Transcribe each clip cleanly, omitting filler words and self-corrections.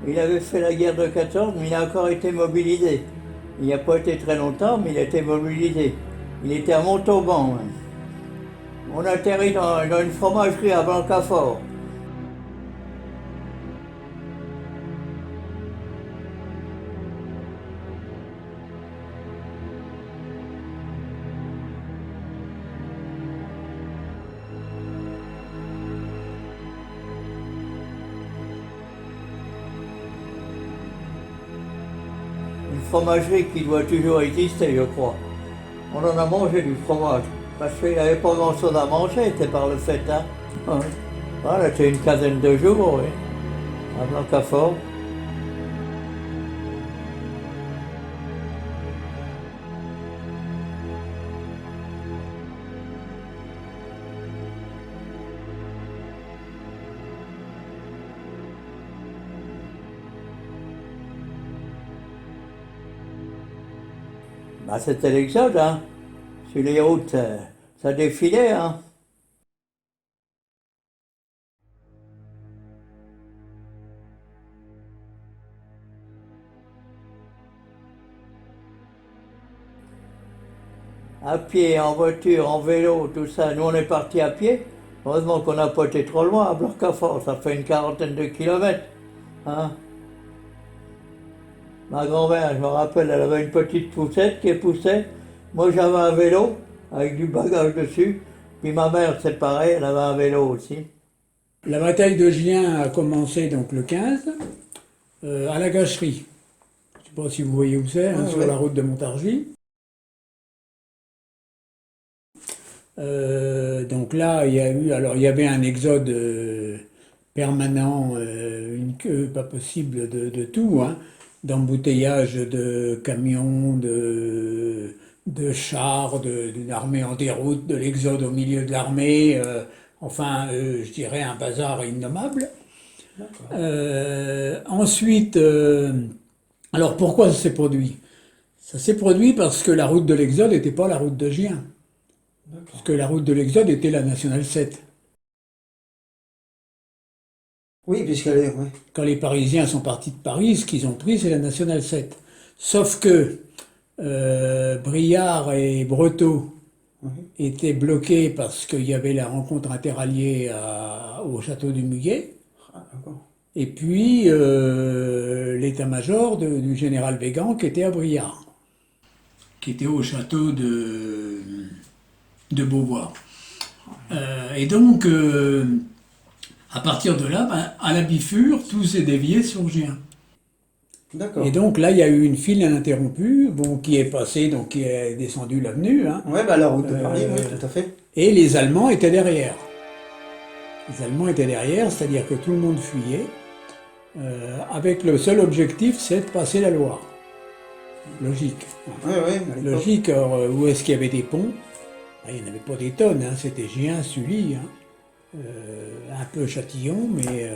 Il avait fait la guerre de 14, mais il a encore été mobilisé. Il n'a pas été très longtemps, mais il a été mobilisé. Il était à Montauban, même. On atterrit dans une fromagerie à Blancafort. Une fromagerie qui doit toujours exister, je crois. On en a mangé du fromage. Parce qu'il n'y avait pas grand-chose à manger, c'était par le fait, hein. Ouais. Voilà, c'était une quinzaine de jours, oui, à Blancafort. Bah, c'était l'exode, hein. Sur les routes, ça défilait, hein. À pied, en voiture, en vélo, tout ça. Nous, on est partis à pied. Heureusement qu'on n'a pas été trop loin à Blancafort, ça fait une quarantaine de kilomètres, hein. Ma grand-mère, je me rappelle, elle avait une petite poussette qui poussait. Moi, j'avais un vélo avec du bagage dessus. Puis ma mère, c'est pareil, elle avait un vélo aussi. La bataille de Gien a commencé donc le 15 à la Gâcherie. Je ne sais pas si vous voyez où c'est, hein, sur la route de Montargis. Donc là, il y avait un exode permanent, une queue pas possible de tout, hein, d'embouteillage de camions, de chars, d'une armée en déroute, de l'exode au milieu de l'armée, enfin, je dirais un bazar innommable. Ensuite, alors pourquoi ça s'est produit? Ça s'est produit parce que la route de l'Exode n'était pas la route de Gien. Parce que la route de l'Exode était la Nationale 7. Oui, puisqu'elle est. Ouais. Quand les Parisiens sont partis de Paris, ce qu'ils ont pris, c'est la Nationale 7. Sauf que Briard et Breteau étaient bloqués parce qu'il y avait la rencontre interalliée au château du Muguet. Ah, d'accord. Et puis l'état-major du général Végan qui était à Briard, qui était au château de Beauvoir. Et donc, à partir de là, ben, à la Bifure, tout s'est dévié sur Gien. D'accord. Et donc là, il y a eu une file ininterrompue, bon, qui est passée, donc qui est descendue l'avenue. Hein. Ouais, bah la route de Paris, oui, tout à fait. Et les Allemands étaient derrière. Les Allemands étaient derrière, c'est-à-dire que tout le monde fuyait, avec le seul objectif, c'est de passer la Loire. Logique. Ouais, ouais, à l'époque. Logique, alors, où est-ce qu'il y avait des ponts? Ben, il n'y en avait pas des tonnes, hein. C'était Gien, Sully, hein. Un peu Châtillon, mais...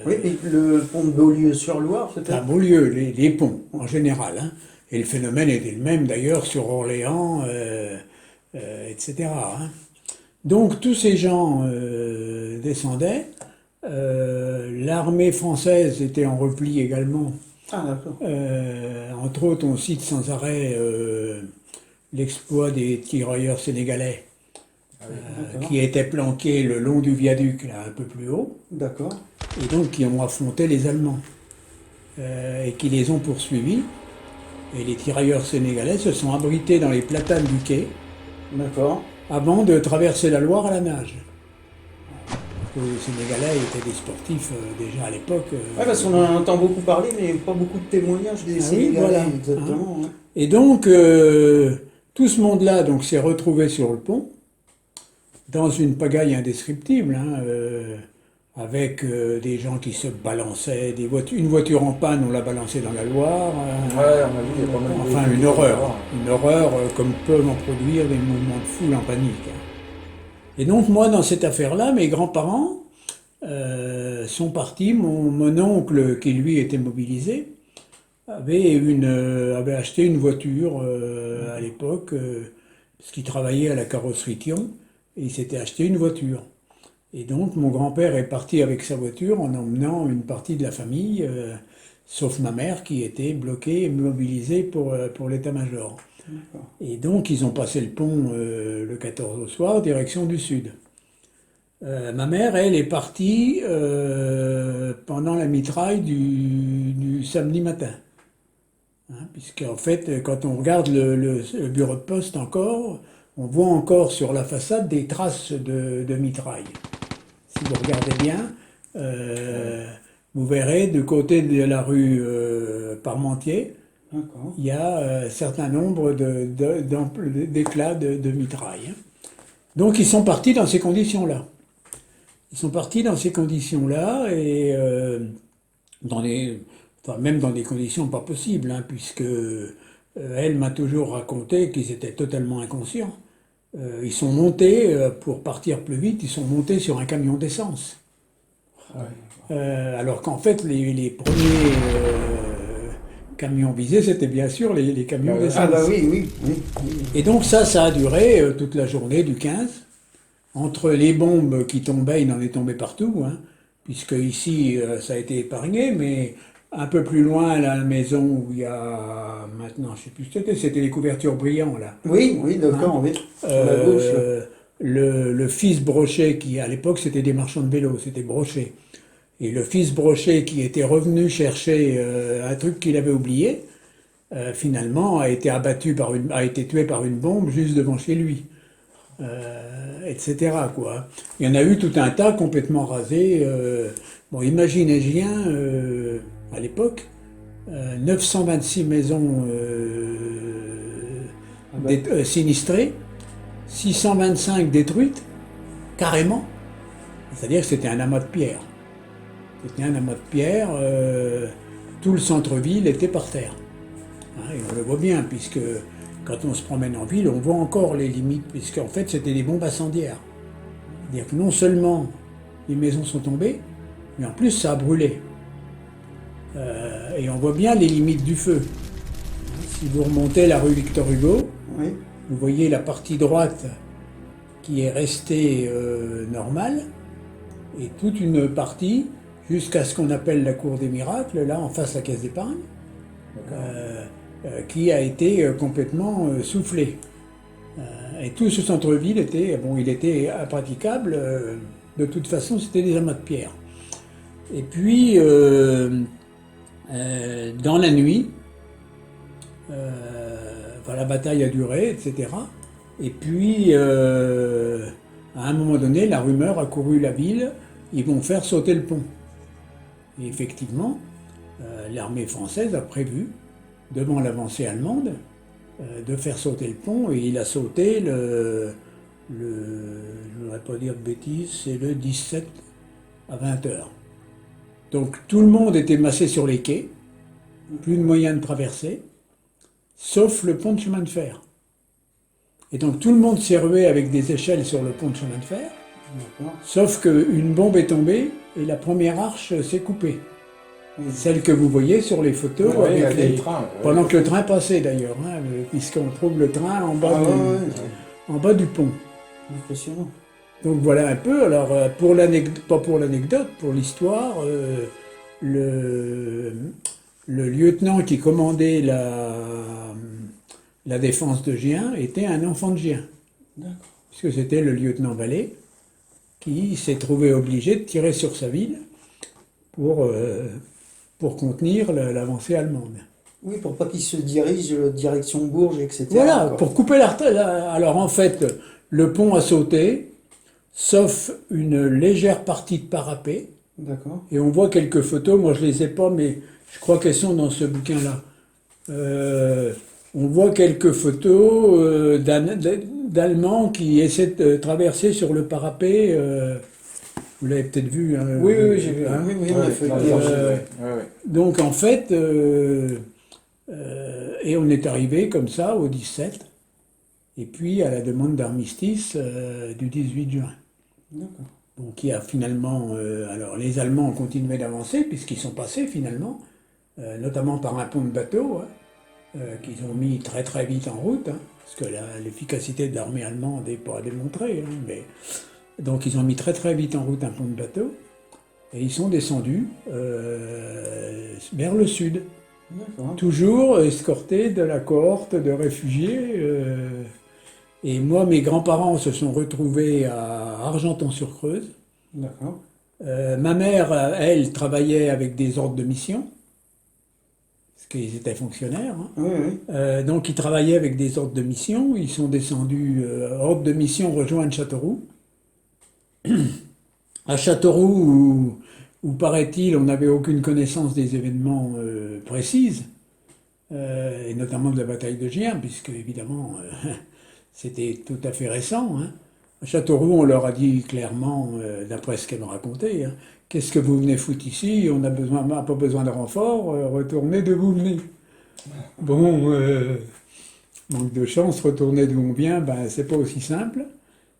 Oui, et le pont de Beaulieu-sur-Loire, à peut-être? Beaulieu, les ponts, en général. Hein. Et le phénomène était le même, d'ailleurs, sur Orléans, etc. Hein. Donc, tous ces gens descendaient. L'armée française était en repli également. Ah, d'accord. Entre autres, on cite sans arrêt l'exploit des tirailleurs sénégalais qui étaient planqués le long du viaduc, là, un peu plus haut, D'accord. et donc qui ont affronté les Allemands, et qui les ont poursuivis. Et les tirailleurs sénégalais se sont abrités dans les platanes du quai D'accord. avant de traverser la Loire à la nage. Les Sénégalais étaient des sportifs déjà à l'époque. Ouais, parce qu'on en entend beaucoup parler, mais pas beaucoup de témoignages des Ah oui, Sénégalais, voilà. exactement. Ouais. Et donc, tout ce monde-là donc, s'est retrouvé sur le pont, dans une pagaille indescriptible, hein, avec des gens qui se balançaient, une voiture en panne, on l'a balancée dans la Loire. Ouais, on a vu, il y a pas mal de Enfin, une horreur comme peuvent en produire des mouvements de foule en panique. Hein. Et donc, moi, dans cette affaire-là, mes grands-parents sont partis. Mon oncle, qui lui était mobilisé, avait acheté une voiture à l'époque, parce qu'il travaillait à la carrosserie Thion, et il s'était acheté une voiture. Et donc mon grand-père est parti avec sa voiture en emmenant une partie de la famille, sauf ma mère qui était bloquée et mobilisée pour l'état-major. D'accord. Et donc ils ont passé le pont le 14 au soir, direction du sud. Ma mère, elle, est partie pendant la mitraille du samedi matin. Hein, puisqu'en fait, quand on regarde le bureau de poste encore, on voit encore sur la façade des traces de mitraille. Si vous regardez bien, vous verrez du côté de la rue Parmentier, D'accord. il y a un certain nombre d'éclats de mitraille. Donc ils sont partis dans ces conditions-là. Ils sont partis dans ces conditions-là et même dans des conditions pas possibles, hein, puisque elle m'a toujours raconté qu'ils étaient totalement inconscients. Ils sont montés, pour partir plus vite, ils sont montés sur un camion d'essence. Alors qu'en fait, les premiers camions visés, c'était bien sûr les camions d'essence. Ah bah oui, oui, oui. Et donc ça a duré toute la journée du 15. Entre les bombes qui tombaient, il en est tombé partout, hein, puisque ici, ça a été épargné, mais un peu plus loin, à la maison où il y a maintenant, je ne sais plus ce que c'était les couvertures brillantes, là. Oui, oui, d'accord, oui. Sur la gauche. Le fils Brochet, qui à l'époque c'était des marchands de vélos, c'était Brochet. Et le fils Brochet, qui était revenu chercher un truc qu'il avait oublié, finalement a été a été tué par une bombe juste devant chez lui. Etc. quoi. Il y en a eu tout un tas complètement rasés. Bon, imaginez bien, à l'époque, 926 maisons sinistrées, 625 détruites, carrément. C'est-à-dire que c'était un amas de pierres. C'était un amas de pierres, tout le centre-ville était par terre. Hein, et on le voit bien, puisque quand on se promène en ville, on voit encore les limites, puisqu'en fait, c'était des bombes incendiaires. C'est-à-dire que non seulement les maisons sont tombées, mais en plus, ça a brûlé. Et on voit bien les limites du feu. Si vous remontez la rue Victor Hugo, Oui. vous voyez la partie droite qui est restée normale, et toute une partie jusqu'à ce qu'on appelle la cour des miracles, là en face à la caisse d'épargne, qui a été complètement soufflé. Et tout ce centre-ville était, bon, il était impraticable. De toute façon, c'était des amas de pierre. Et puis, dans la nuit, la bataille a duré, etc. Et puis, à un moment donné, la rumeur a couru la ville, ils vont faire sauter le pont. Et effectivement, l'armée française a prévu, devant l'avancée allemande, de faire sauter le pont, et il a sauté je ne voudrais pas dire de bêtises, c'est le 17 à 20 heures. Donc tout le monde était massé sur les quais, plus de moyen de traverser, sauf le pont de chemin de fer. Et donc tout le monde s'est rué avec des échelles sur le pont de chemin de fer, sauf qu'une bombe est tombée et la première arche s'est coupée. Celle que vous voyez sur les photos, avec pendant que le train passait d'ailleurs, hein, puisqu'on trouve le train en bas, en bas du pont. Impressionnant. Donc voilà un peu. Alors pas pour l'anecdote, pour l'histoire, le lieutenant qui commandait la défense de Gien était un enfant de Gien. D'accord. Puisque c'était le lieutenant Vallée qui s'est trouvé obligé de tirer sur sa ville pour contenir l'avancée allemande. Oui, pour pas qu'il se dirige direction Bourges, etc. Voilà, quoi. pour couper alors en fait, le pont a sauté, sauf une légère partie de parapet. D'accord. Et on voit quelques photos, moi je les ai pas, mais je crois qu'elles sont dans ce bouquin-là. On voit quelques photos d'Allemands qui essaient de traverser sur le parapet. Vous l'avez peut-être vu. Hein, Oui, j'ai vu. Hein, Oui, on a fait donc en fait, et on est arrivé comme ça au 17, et puis à la demande d'armistice du 18 juin. D'accord. Donc qui a finalement, alors les Allemands ont continué d'avancer puisqu'ils sont passés finalement, notamment par un pont de bateau, hein, qu'ils ont mis très très vite en route, hein, parce que l'efficacité de l'armée allemande n'est pas à démontrer, hein, mais donc ils ont mis très très vite en route un pont de bateau. et ils sont descendus vers le sud. D'accord. Toujours escortés de la cohorte de réfugiés. Et moi, mes grands-parents se sont retrouvés à Argenton-sur-Creuse. D'accord. Ma mère, elle, travaillait avec des ordres de mission, parce qu'ils étaient fonctionnaires, hein. Oui, oui. Donc ils travaillaient avec des ordres de mission. Ils sont descendus, ordre de mission rejoindre Châteauroux. À Châteauroux, où paraît-il, on n'avait aucune connaissance des événements précises, et notamment de la bataille de Gien, puisque évidemment c'était tout à fait récent, hein. À Châteauroux, on leur a dit clairement, d'après ce qu'elle me racontait, hein, qu'est-ce que vous venez foutre ici? On n'a pas besoin de renfort, retournez d'où vous venez. Bon, manque de chance, retourner d'où on vient, ben, c'est pas aussi simple.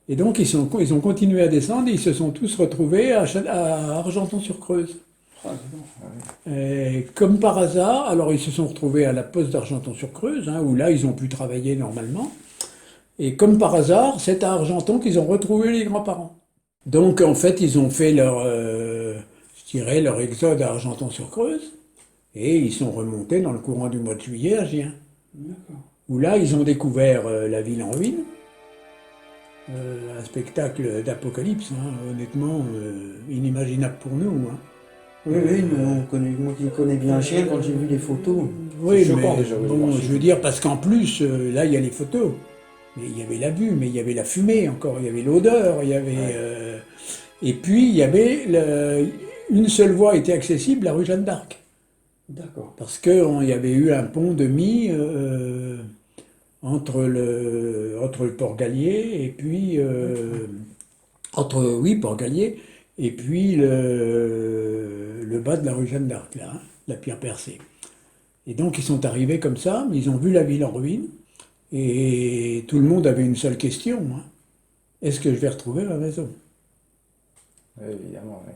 Et donc ils ont continué à descendre et ils se sont tous retrouvés à Argenton-sur-Creuse. Ah, c'est bon. Et comme par hasard, alors ils se sont retrouvés à la poste d'Argenton-sur-Creuse, hein, où là ils ont pu travailler normalement. Et comme par hasard, c'est à Argenton qu'ils ont retrouvé les grands-parents. Donc en fait, ils ont fait je dirais, leur exode à Argenton-sur-Creuse, et ils sont remontés dans le courant du mois de juillet à Gien, D'accord. où là ils ont découvert la ville en ruine. Un spectacle d'apocalypse, hein, honnêtement, inimaginable pour nous, hein. Oui, oui, moi qui connais bien Gien, quand j'ai vu les photos. Oui, c'est choquant mais déjà. oui, bon, voir je ça. veux dire, parce qu'en plus, là, il y a les photos. Mais il y avait la vue, mais il y avait la fumée encore, il y avait l'odeur, il y avait... Ouais. Et puis, il y avait... Une seule voie était accessible, la rue Jeanne d'Arc. D'accord. Parce qu'il y avait eu un pont de mie entre le Port Gallier et puis... Port Gallier, et puis le bas de la rue Jeanne d'Arc, là, hein, la pierre percée. Et donc ils sont arrivés comme ça, mais ils ont vu la ville en ruine, et tout le monde avait une seule question, hein. Est-ce que je vais retrouver ma maison? Oui, évidemment, oui.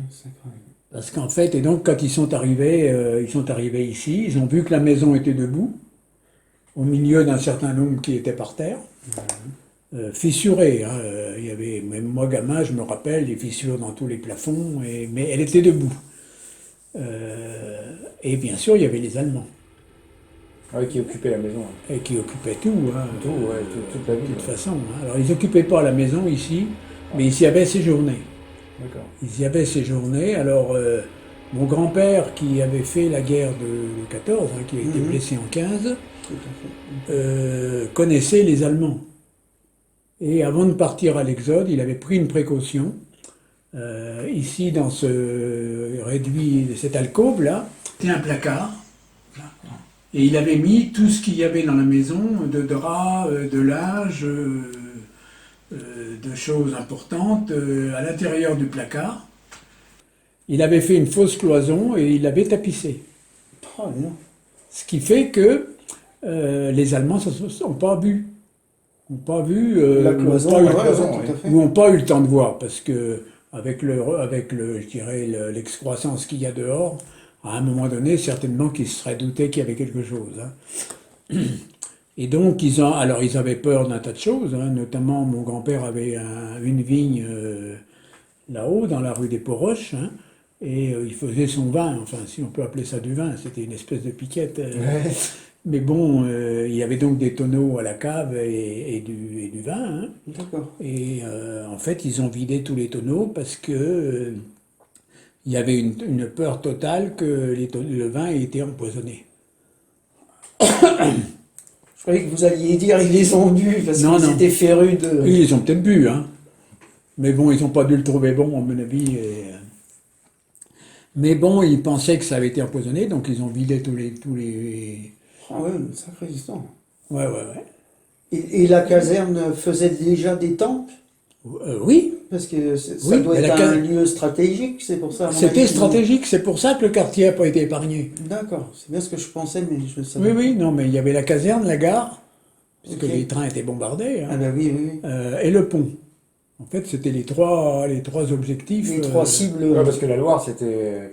C'est incroyable. Parce qu'en fait, et donc quand ils sont arrivés ici, ils ont vu que la maison était debout, au milieu d'un certain nombre qui étaient par terre. Fissurée, hein. Il y avait, même moi gamin, je me rappelle, des fissures dans tous les plafonds, mais elle était debout. Et bien sûr, il y avait les Allemands, Ah oui, qui occupait la maison. et qui occupaient tout, hein, Tout, ouais, toute la de ville. toute façon, hein. Alors ils n'occupaient pas la maison ici, mais ils y avaient séjourné. D'accord. Ils y avaient séjourné. Alors mon grand-père, qui avait fait la guerre de 14, hein, qui a été blessé en 15, Tout à fait. connaissait les Allemands. Et avant de partir à l'Exode, il avait pris une précaution. Ici, dans cette alcôve-là, c'était un placard. Et il avait mis tout ce qu'il y avait dans la maison, de draps, de linge, de choses importantes, à l'intérieur du placard. Il avait fait une fausse cloison et il l'avait tapissée. Oh, non. Ce qui fait que les Allemands ne sont pas vus. N'ont pas vu, La cloison, n'ont pas eu- ouais, cloison, tout à fait. ou n'ont pas eu le temps de voir, parce que avec je dirais, l'excroissance qu'il y a dehors, à un moment donné, certainement qu'ils se seraient doutés qu'il y avait quelque chose, hein. Et donc, ils avaient peur d'un tas de choses, hein. Notamment, mon grand-père avait une vigne là-haut, dans la rue des Poroches, hein, et il faisait son vin, enfin, si on peut appeler ça du vin, c'était une espèce de piquette. Ouais. Mais bon, il y avait donc des tonneaux à la cave et du vin, hein. D'accord. Et en fait, ils ont vidé tous les tonneaux parce que il y avait une peur totale que le vin ait été empoisonné. Je croyais que vous alliez dire ils les ont bu parce Non, qu'ils non. étaient férus de. Ils les ont peut-être bu, hein. Mais bon, ils n'ont pas dû le trouver bon, à mon avis. Mais bon, ils pensaient que ça avait été empoisonné, donc ils ont vidé tous les... Ah ouais, une sacrée histoire. Ouais. Et la caserne faisait déjà des temples? Oui, Parce que ça Oui, doit mais être la un lieu stratégique, c'est pour ça. à mon c'était avis, stratégique, c'est pour ça que le quartier n'a pas été épargné. D'accord, c'est bien ce que je pensais, mais je ne savais Oui, pas. non, mais il y avait la caserne, la gare, parce que Ok. les trains étaient bombardés, hein, Ah bah oui, oui, oui. et le pont. En fait, c'était les trois objectifs. Les trois cibles. Ouais, parce que la Loire,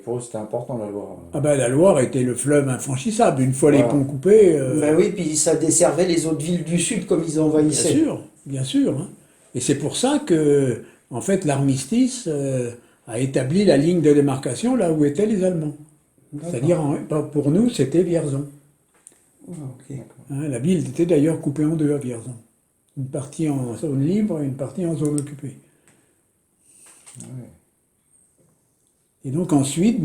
pour eux, c'était important, la Loire. Ah ben, la Loire était le fleuve infranchissable. Une fois les Voilà. ponts coupés, Bah oui, puis ça desservait les autres villes du sud comme ils envahissaient. bien sûr, hein. Et c'est pour ça que, en fait, l'armistice a établi la ligne de démarcation là où étaient les Allemands. D'accord. C'est-à-dire, pour nous, c'était Vierzon. Ah, ok. Hein, la ville était d'ailleurs coupée en deux à Vierzon. Une partie en zone libre et une partie en zone occupée. Ouais. Et donc ensuite,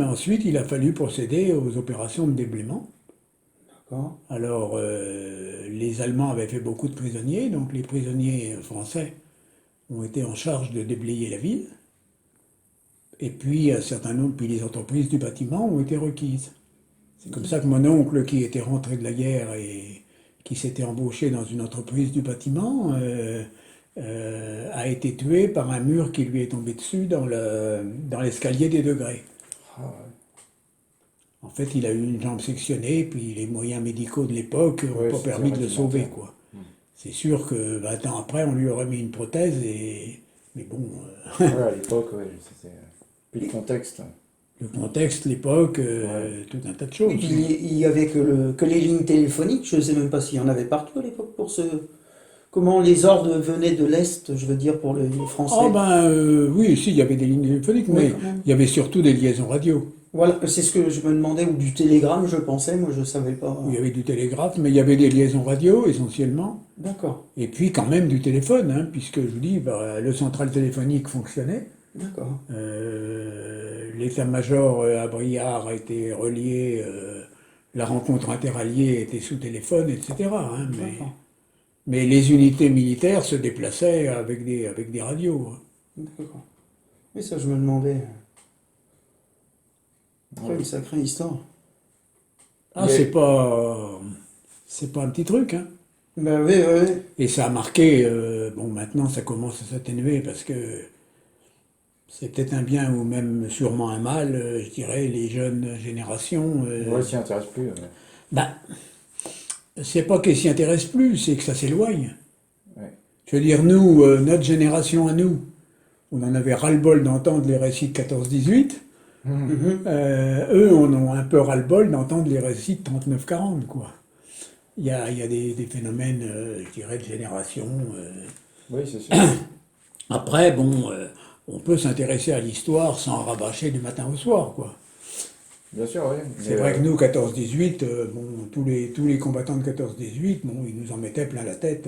il a fallu procéder aux opérations de déblaiement. D'accord. Alors, les Allemands avaient fait beaucoup de prisonniers, donc les prisonniers français ont été en charge de déblayer la ville. Et puis, un certain nombre, puis les entreprises du bâtiment ont été requises. C'est comme ça que mon oncle, qui était rentré de la guerre et qui s'était embauché dans une entreprise du bâtiment, a été tué par un mur qui lui est tombé dessus dans l'escalier des degrés. Ah, ouais. En fait, il a eu une jambe sectionnée, puis les moyens médicaux de l'époque n'ont Ouais, pas c'était permis de le sauver, rudimentaire. quoi. C'est sûr que 20 ans après, on lui aurait mis une prothèse, mais bon, Ouais, à l'époque, ouais, c'était. Puis le contexte. le contexte, l'époque, tout un tas de choses. Oui, puis il y avait que les lignes téléphoniques, je ne sais même pas s'il y en avait partout à l'époque pour ce. Comment les ordres venaient de l'Est, je veux dire, pour les Français. Ah ben oui, si, il y avait des lignes téléphoniques, Oui, mais quand même. il y avait surtout des liaisons radio. Voilà, c'est ce que je me demandais, ou du télégramme, je pensais, moi je ne savais pas. Il y avait du télégraphe, mais il y avait des liaisons radio essentiellement. D'accord, Et puis quand même du téléphone, hein, puisque je vous dis, le central téléphonique fonctionnait. d'accord. L'état-major à Briard a été relié, la rencontre interalliée était sous téléphone, etc. hein, D'accord. mais les unités militaires se déplaçaient avec des radios. hein. D'accord. Oui, ça je me demandais. Après, une sacrée histoire. Ah, Mais- c'est pas un petit truc, hein. Ben oui, oui, oui. Et ça a marqué, bon maintenant ça commence à s'atténuer parce que c'est peut-être un bien ou même sûrement un mal, je dirais, les jeunes générations. Ouais, s'y intéresse plus. Ben, c'est pas qu'elles s'y intéressent plus, c'est que ça s'éloigne. Ouais. Je veux dire, nous, notre génération à nous, on en avait ras-le-bol d'entendre les récits de 14-18. Mhm. Eux, on en a un peu ras-le-bol d'entendre les récits de 39-40, quoi. Il y a des phénomènes, je dirais, de génération. Oui, c'est sûr. Après, bon, on peut s'intéresser à l'histoire sans rabâcher du matin au soir, quoi. Bien sûr, oui. C'est Mais, vrai que nous, 14-18, bon, tous les combattants de 14-18, bon, ils nous en mettaient plein la tête.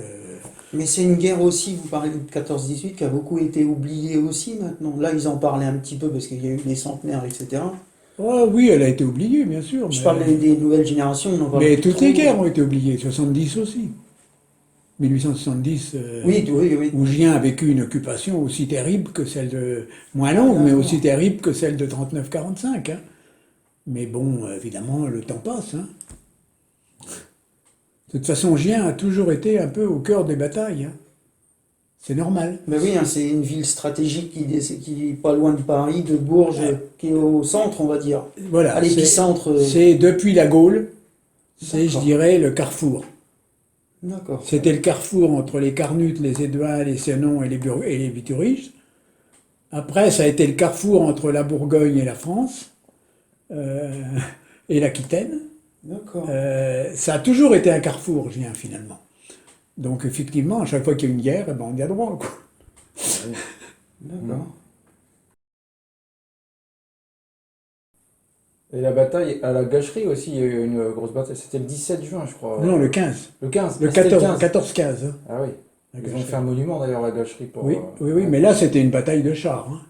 Mais c'est une guerre aussi, vous parlez de 14-18, qui a beaucoup été oubliée aussi maintenant. Là, ils en parlaient un petit peu parce qu'il y a eu des centenaires, etc. Oh, oui, elle a été oubliée, bien sûr. Je mais- parle des nouvelles générations, on en parle Mais plus toutes trop. les guerres ont été oubliées, 70 aussi. 1870, Oui, oui, oui. où Gien a vécu une occupation aussi terrible que celle de... moins longue, mais D'accord. aussi terrible que celle de 39-45. hein. Mais bon, évidemment, le temps passe. hein. De toute façon, Gien a toujours été un peu au cœur des batailles. hein. C'est normal. Ben oui, hein, c'est une ville stratégique qui est pas loin de Paris, de Bourges, qui est au centre, on va dire. Voilà. À l'épicentre. C'est depuis la Gaule, c'est, je D'accord. dirais, le carrefour. D'accord. C'était le carrefour entre les Carnutes, les Édoins, les Sénons et les Bituriges. Après, ça a été le carrefour entre la Bourgogne et la France, et l'Aquitaine. D'accord. Ça a toujours été un carrefour, Gien, finalement. Donc, effectivement, à chaque fois qu'il y a une guerre, eh ben, on y a droit, quoi. D'accord. Et la bataille à la gâcherie aussi, il y a eu une grosse bataille. C'était le 17 juin, je crois. Non, le 15. Le 15. Le Ah, c'était 14, 14-15. hein, Ah oui. la Ils ont gâcherie. fait un monument d'ailleurs à la gâcherie pour. Oui, oui, mais là, c'était une bataille de chars. hein.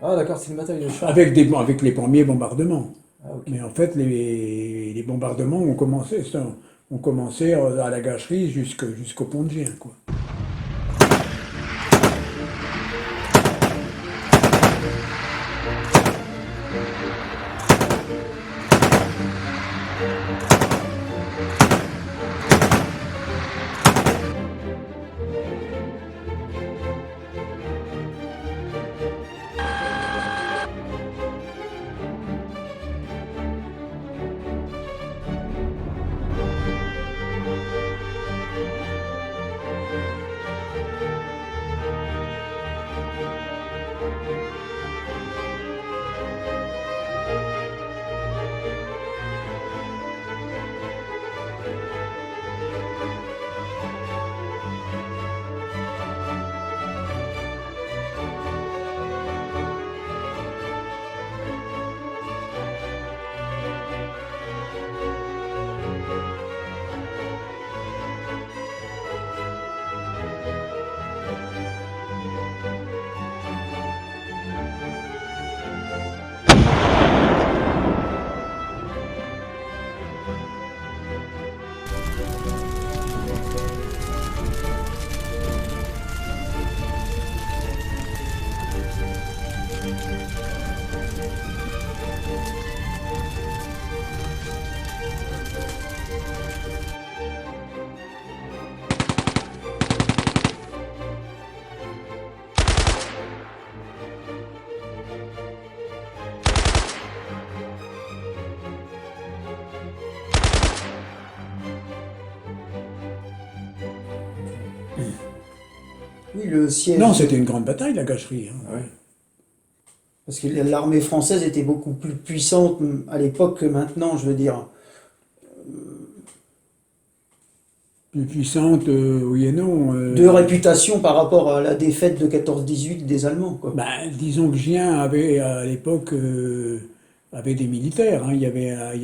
Ah d'accord, c'est une bataille de chars. Avec les premiers bombardements. Ah ok. Mais en fait, les bombardements ont commencé à la gâcherie jusqu'au pont de Gien, quoi. Oui, le siège. Non, c'était une grande bataille, la Gâcherie, hein. Ouais. Parce que l'armée française était beaucoup plus puissante à l'époque que maintenant, je veux dire. Plus puissante, oui et non. De réputation par rapport à la défaite de 14-18 des Allemands, quoi. Ben, disons que Gien avait à l'époque avait des militaires, hein. Il y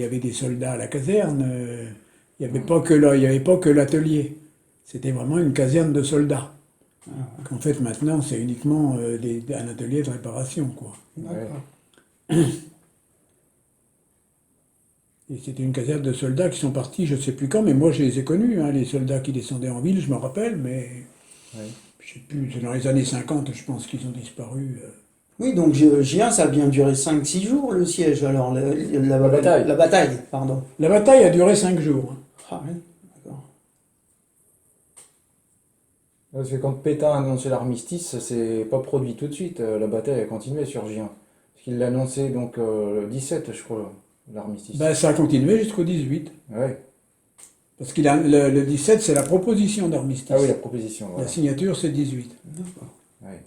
avait des soldats à la caserne. Il n'y avait pas que il y avait pas que l'atelier. C'était vraiment une caserne de soldats. En fait, maintenant, c'est uniquement un atelier de réparation, quoi. D'accord. Et c'était une caserne de soldats qui sont partis, je ne sais plus quand, mais moi je les ai connus, hein, les soldats qui descendaient en ville, je me rappelle, mais Ouais. je sais plus, c'est dans les années 50, je pense qu'ils ont disparu. Oui, donc Gien, ça a bien duré 5-6 jours, le siège, alors, La bataille. La bataille, pardon. La bataille a duré 5 jours, hein. Ah oui, d'accord. Parce que quand Pétain a annoncé l'armistice, ça s'est pas produit tout de suite. La bataille a continué sur Gien. Parce qu'il l'a annoncé donc le 17, je crois, l'armistice. Ben, ça a continué jusqu'au 18. Ouais. Parce qu'il a, le 17, c'est la proposition d'armistice. Ah oui, la proposition. La Voilà. signature, c'est 18. D'accord. Ouais.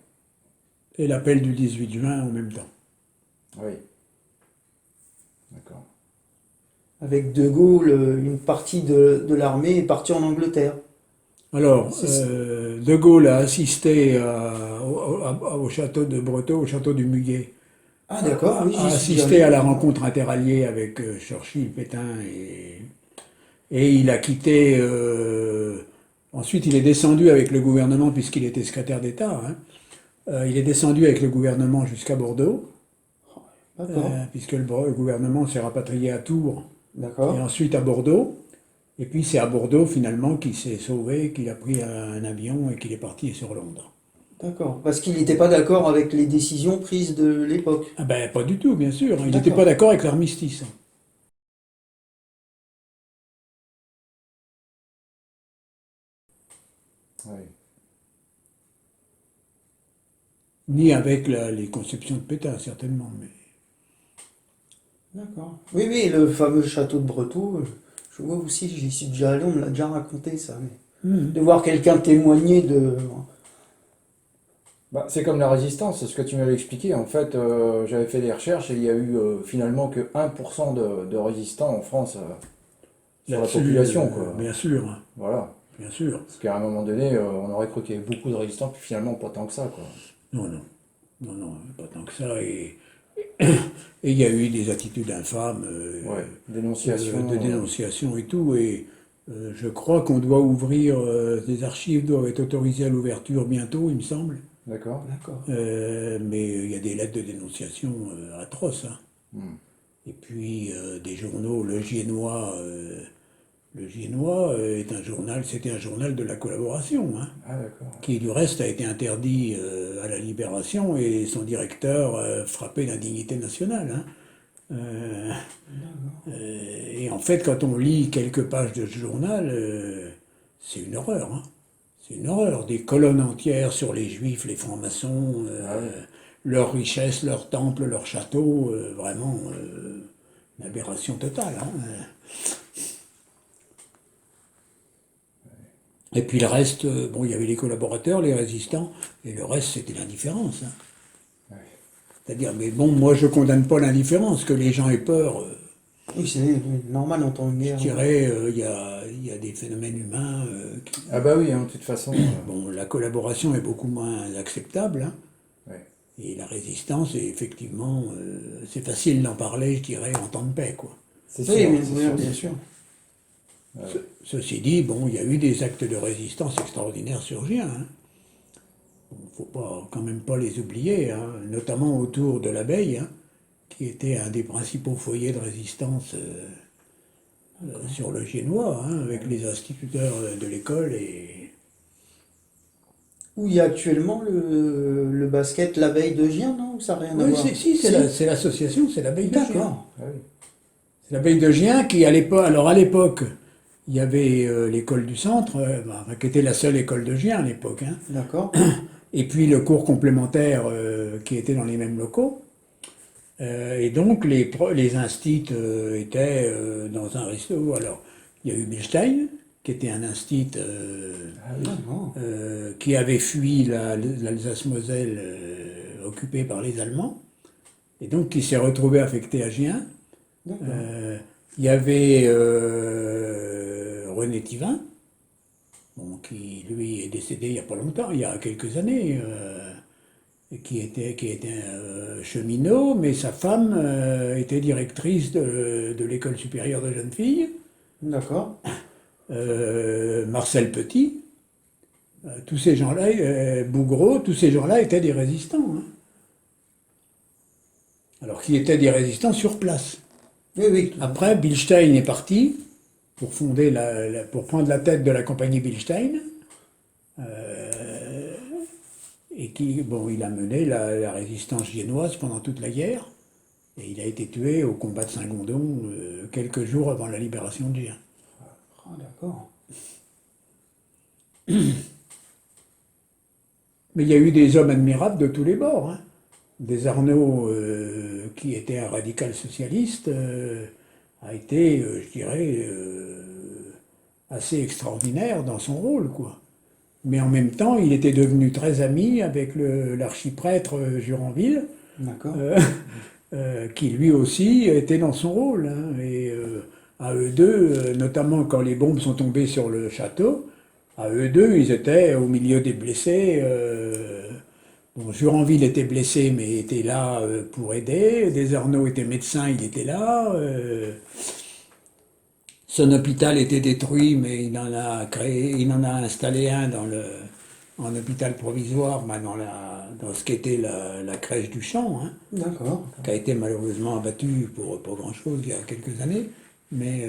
Et l'appel du 18 juin en même temps. Oui. D'accord. Avec De Gaulle, une partie de l'armée est partie en Angleterre. Alors, C'est- De Gaulle a assisté au château de Breteau, au château du Muguet, Ah d'accord, oui, a j'y suis assisté allé. à la rencontre interalliée avec Churchill, Pétain, et il a quitté. Ensuite, il est descendu avec le gouvernement, puisqu'il était secrétaire d'État, hein. Il est descendu avec le gouvernement jusqu'à Bordeaux, D'accord, puisque le gouvernement s'est rapatrié à Tours et d'accord. ensuite à Bordeaux. Et puis c'est à Bordeaux finalement qu'il s'est sauvé, qu'il a pris un avion et qu'il est parti sur Londres. D'accord. Parce qu'il n'était pas d'accord avec les décisions prises de l'époque. Ah ben pas du tout, bien sûr. Il n'était D'accord. pas d'accord avec l'armistice. Ouais. Ni avec les conceptions de Pétain, certainement. Mais... D'accord. Oui, oui, le fameux château de Breteau, je vois aussi, j'y suis déjà allé, on me l'a déjà raconté ça. Mais de voir quelqu'un témoigner de... Bah, c'est comme la résistance, c'est ce que tu m'avais expliqué. En fait, j'avais fait des recherches et il y a eu finalement que 1% de résistants en France sur la Là-dessus, population, quoi. bien sûr, hein, Voilà. bien sûr. Parce qu'à un moment donné, on aurait cru qu'il y avait beaucoup de résistants, puis finalement pas tant que ça, quoi. Non, non, non, non, pas tant que ça. Et il y a eu des attitudes infâmes, Ouais. Dénonciation. de dénonciation et tout. Et je crois qu'on doit ouvrir, les archives doivent être autorisées à l'ouverture bientôt, il me semble. D'accord. D'accord. Mais il y a des lettres de dénonciation atroces, hein. Hmm. Et puis des journaux, le Giennois est un journal, c'était un journal de la collaboration, hein, Ah, d'accord. qui du reste a été interdit à la Libération et son directeur frappé d'indignité nationale, hein. Et en fait, quand on lit quelques pages de ce journal, c'est une horreur, hein. C'est une horreur. Des colonnes entières sur les juifs, les francs-maçons, Ah oui. leurs richesses, leurs temples, leurs châteaux, vraiment une aberration totale, hein. Et puis le reste, bon, il y avait les collaborateurs, les résistants, et le reste, c'était l'indifférence, hein. Ouais. C'est-à-dire, mais bon, moi, je condamne pas l'indifférence, que les gens aient peur. Oui, c'est normal en temps de Je guerre. dirais, il y a des phénomènes humains qui... Ah bah oui, hein, de toute façon. Bon, la collaboration est beaucoup moins acceptable, hein. Ouais. Et la résistance, est effectivement, c'est facile d'en parler, je dirais, en temps de paix, quoi. C'est Oui, sûr, mais c'est oui, sûr, bien c'est sûr. Ceci dit, bon, il y a eu des actes de résistance extraordinaires sur Gien, hein. Bon, faut pas, quand même pas les oublier, hein, notamment autour de l'abeille, hein, qui était un des principaux foyers de résistance sur le Giennois, hein, avec les instituteurs de l'école et... Où il y a actuellement le basket La Veille de Gien, non? Ou ça n'a rien à Oui, voir? c'est l'association, c'est l'abeille de Gien. D'accord. Ah oui. C'est l'abeille de Gien qui, à l'époque, alors à l'époque, il y avait l'école du centre, qui était la seule école de Gien à l'époque, hein. D'accord. Et puis le cours complémentaire qui était dans les mêmes locaux. Et donc les instituts étaient dans un resto. Alors, il y a eu Milstein, qui était un institut non. qui avait fui l'Alsace-Moselle occupée par les Allemands, et donc qui s'est retrouvé affecté à Gien. D'accord. Il y avait René Thivin, bon, qui lui est décédé il n'y a pas longtemps, il y a quelques années, qui était cheminot, mais sa femme était directrice de l'école supérieure de jeunes filles. D'accord. Marcel Petit, tous ces gens-là, Bougreau, tous ces gens-là étaient des résistants. Hein. Alors qui étaient des résistants sur place. Oui, oui. Après, Bilstein est parti pour fonder pour prendre la tête de la compagnie Bilstein. Et il a mené la résistance giennoise pendant toute la guerre. Et il a été tué au combat de Saint-Gondon quelques jours avant la libération de Gien. Ah, d'accord. Mais il y a eu des hommes admirables de tous les bords. Hein. Des Arnaud, qui était un radical socialiste, a été, je dirais, assez extraordinaire dans son rôle, quoi. Mais en même temps, il était devenu très ami avec l'archiprêtre Juranville, D'accord. qui lui aussi était dans son rôle. Hein. Et à eux deux, notamment quand les bombes sont tombées sur le château, à eux deux, ils étaient au milieu des blessés. Bon, Juranville était blessé, mais était là pour aider. Desarnaud était médecin, il était là. Son hôpital était détruit, mais il en a installé un en hôpital provisoire, dans ce qu'était la crèche du Champ, hein, D'accord. qui a été malheureusement abattu pour pas grand-chose il y a quelques années. Mais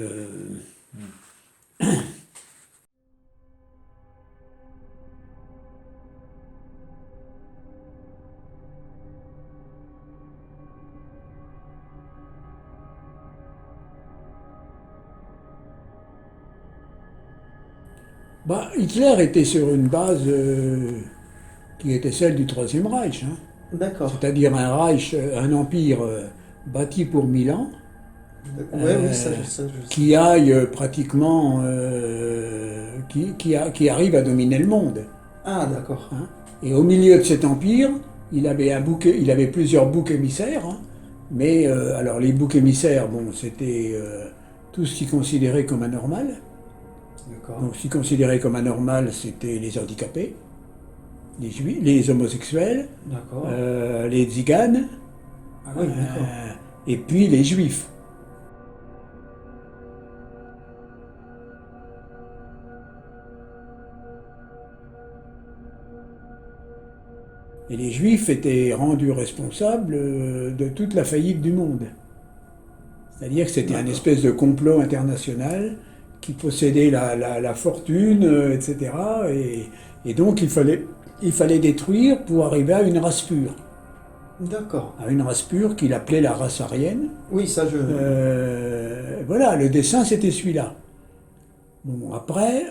Hitler était sur une base qui était celle du Troisième Reich, hein. D'accord. C'est-à-dire un Reich, un empire bâti pour 1000 ans, Oui, ça, je sais. qui aille pratiquement, qui arrive à dominer le monde. Ah, d'accord. Hein. Et au milieu de cet empire, il avait plusieurs boucs émissaires, hein. Mais alors les boucs émissaires, bon, c'était tout ce qui considérait comme anormal. D'accord. Donc, ce qui considérait comme anormal, c'était les handicapés, les juifs, les homosexuels, D'accord. les tziganes, Ah oui, d'accord. et puis les juifs. Et les juifs étaient rendus responsables de toute la faillite du monde. C'est-à-dire que c'était un espèce de complot international qui possédait la fortune, etc. Et donc il fallait détruire pour arriver à une race pure. D'accord. À une race pure qu'il appelait la race aryenne. Oui, ça je... Voilà, le dessin c'était celui-là. Bon, après,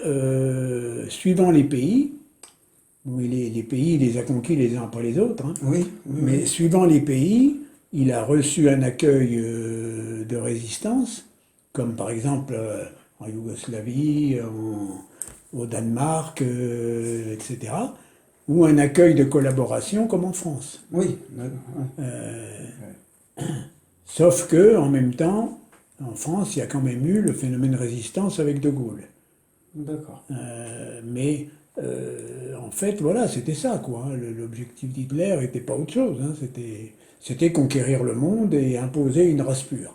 suivant les pays, bon, les pays il les a conquis les uns après les autres, hein, Oui. mais suivant les pays, il a reçu un accueil de résistance, comme par exemple en Yougoslavie, au Danemark, etc., ou un accueil de collaboration comme en France. Oui. Sauf que, en même temps, en France, il y a quand même eu le phénomène de résistance avec De Gaulle. D'accord. Mais en fait, voilà, c'était ça, quoi. L'objectif d'Hitler n'était pas autre chose, hein. C'était conquérir le monde et imposer une race pure.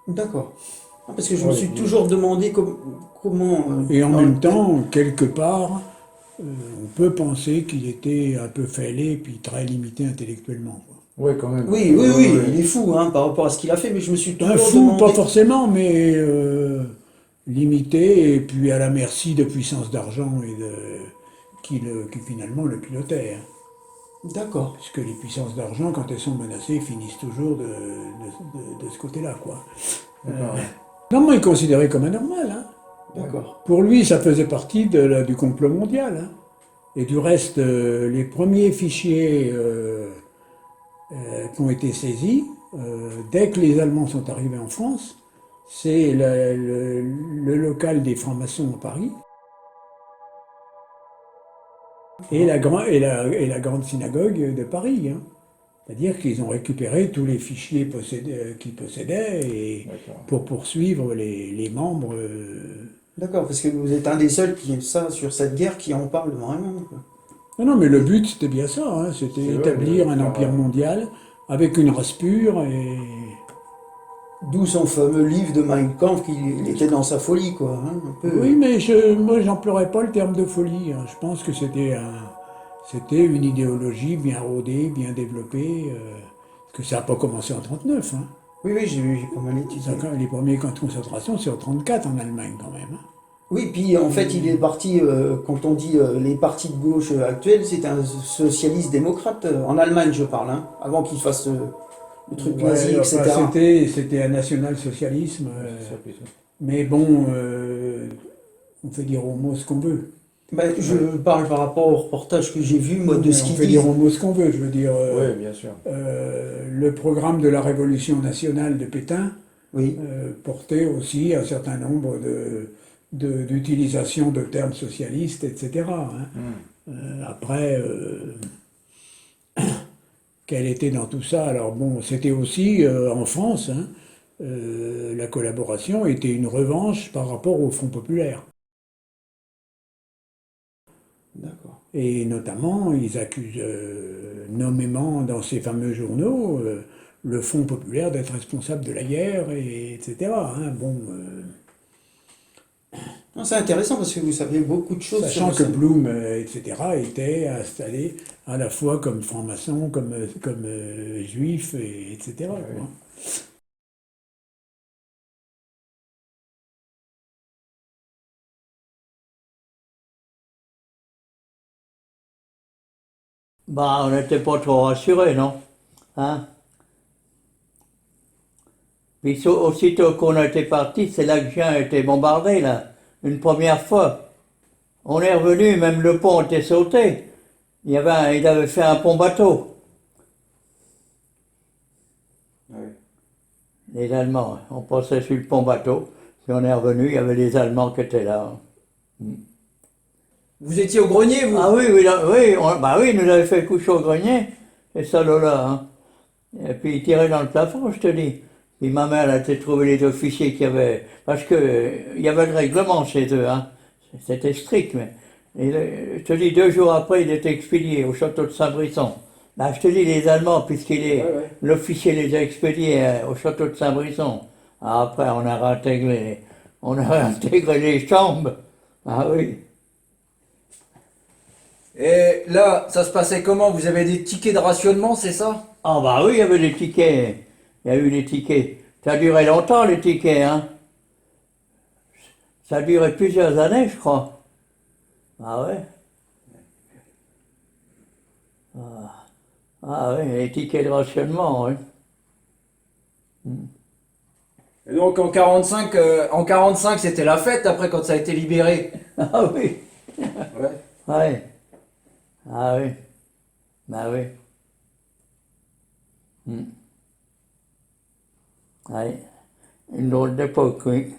D'accord. Ah, parce que je me suis toujours demandé comment... Et en même temps, quelque part, on peut penser qu'il était un peu fêlé puis très limité intellectuellement, quoi. Oui, quand même. Oui, il est fou hein, par rapport à ce qu'il a fait, mais je me suis Un toujours fou, demandé... pas forcément, mais limité et puis à la merci de puissances d'argent qui finalement le pilotaient, hein. D'accord. Parce que les puissances d'argent, quand elles sont menacées, finissent toujours de ce côté-là, quoi. D'accord, ouais. Non, mais il est considéré comme anormal, hein. D'accord. Pour lui, ça faisait partie du complot mondial, hein. Et du reste, les premiers fichiers qui ont été saisis, dès que les Allemands sont arrivés en France, c'est le local des francs-maçons à Paris et la grande synagogue de Paris, hein. C'est-à-dire qu'ils ont récupéré tous les fichiers qu'ils possédaient et D'accord. pour poursuivre les membres. D'accord, parce que vous êtes un des seuls qui, ça, sur cette guerre, qui en parle vraiment, quoi. Non, non, mais le but c'était bien ça, hein, c'était C'est vrai, établir un faire, empire mondial avec une race pure et. D'où son fameux livre de Mein Kampf, qu'il était dans sa folie, quoi, hein, un peu. Oui, mais moi j'emploierais pas le terme de folie, hein. Je pense que c'était une idéologie bien rodée, bien développée, parce que ça n'a pas commencé en 1939, hein. Oui, oui, j'ai pas mal étudié. Les premiers camps de concentration, c'est en 1934 en Allemagne quand même, hein. Oui, puis en fait, il est parti, quand on dit les partis de gauche actuels, c'est un socialiste démocrate, en Allemagne je parle, hein, avant qu'il fasse le truc Ouais, nazi, enfin, etc. c'était un national-socialisme, C'est ça, plutôt. mais bon, on fait dire au mot ce qu'on veut. Ben, je parle par rapport au reportage que j'ai vu, moi, de Mais ce on qu'il fait dit. dire au mot ce qu'on veut, je veux dire. Oui, bien sûr. Le programme de la Révolution nationale de Pétain Oui, portait aussi un certain nombre d'utilisations de termes socialistes, etc., hein. Après, quelle était dans tout ça? Alors bon, c'était aussi en France, hein, la collaboration était une revanche par rapport au Front populaire. d'accord. Et notamment, ils accusent nommément dans ces fameux journaux le Front populaire d'être responsable de la guerre, etc., hein. Bon, Non, c'est intéressant parce que vous savez beaucoup de choses sachant sur que ça. Blum, etc., était installé à la fois comme franc-maçon, comme juif, etc., Ouais, quoi. Bah, on n'était pas trop rassurés, non? Hein? Puis aussitôt qu'on était parti, c'est là que Gien a été bombardé, là, une première fois. On est revenu, même le pont était sauté. Il avait fait un pont bateau, Ouais. les Allemands. On passait sur le pont bateau. Puis on est revenu, il y avait les Allemands qui étaient là. Vous étiez au grenier, vous? Ah oui, oui, là, oui, bah oui, ils nous avaient fait coucher au grenier, ces salauds-là, hein. Et puis ils tiraient dans le plafond, je te dis. Puis ma mère, elle a été trouver les officiers qui avaient. Parce que il y avait le règlement chez eux, hein. C'était strict, mais. Je te dis, 2 jours après, il était expédié au château de Saint-Brisson. Là, je te dis, les Allemands, Ouais, ouais. l'officier les a expédiés au château de Saint-Brisson. Après, on a réintégré les chambres. Ah oui. Et là, ça se passait comment? Vous avez des tickets de rationnement, c'est ça? Ah bah oui, il y avait des tickets. Il y a eu des tickets. Ça a duré longtemps, les tickets, hein. Ça a duré plusieurs années, je crois. Ah ouais. Ah oui, les tickets de rationnement, oui. Et donc en 45, c'était la fête après quand ça a été libéré. Ah oui, Ouais. ouais. Ah oui. Bah oui. Ouais. Une drôle d'époque, oui.